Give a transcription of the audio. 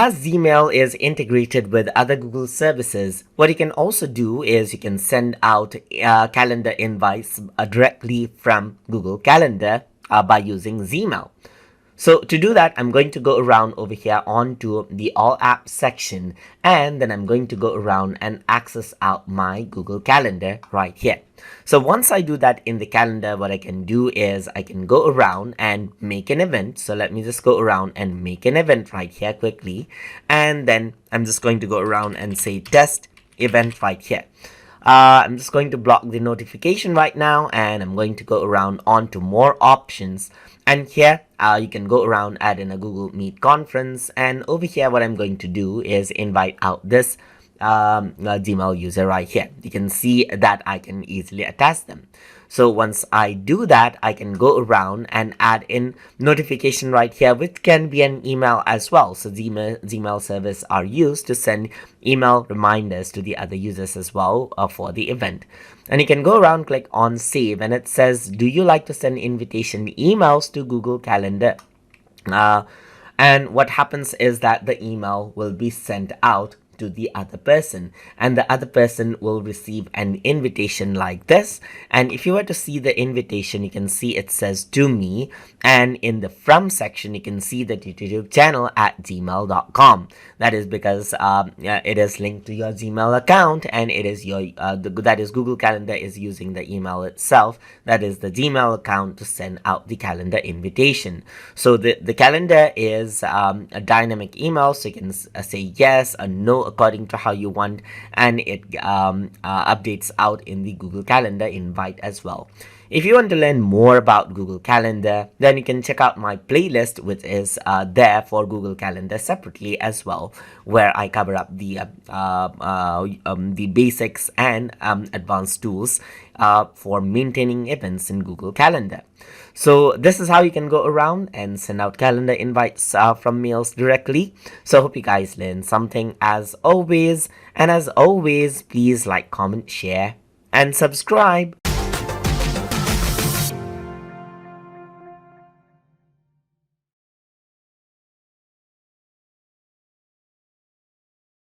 as Gmail is integrated with other Google services, what you can also do is you can send out calendar invites directly from Google Calendar by using Gmail. So to do that, I'm going to go around over here onto the All Apps section, and then I'm going to go around and access out my Google Calendar right here. So once I do that in the calendar, what I can do is I can go around and make an event. So let me just go around and make an event right here quickly. And then I'm just going to go around and say test event right here. I'm just going to block the notification right now, and I'm going to go around onto more options, and here you can go around add in a Google Meet conference, and over here what I'm going to do is invite out this Gmail user right here. You can see that I can easily attach them. So once I do that, I can go around and add in notification right here, which can be an email as well. So Gmail service are used to send email reminders to the other users as well for the event. And you can go around, click on save, and it says, do you like to send invitation emails to Google Calendar? And what happens is that the email will be sent out to the other person, and the other person will receive an invitation like this. And if you were to see the invitation, you can see it says to me, and in the from section you can see the YouTube channel at gmail.com. That is because it is linked to your Gmail account, and it is your that is Google Calendar is using the email itself, that is the Gmail account, to send out the calendar invitation. So the calendar is a dynamic email, so you can say yes or no according to how you want, and it updates out in the Google Calendar invite as well. If you want to learn more about Google Calendar, then you can check out my playlist, which is there for Google Calendar separately as well, where I cover up the basics and advanced tools for maintaining events in Google Calendar. So this is how you can go around and send out calendar invites from mails directly. So I hope you guys learned something as always. And as always, please like, comment, share, and subscribe.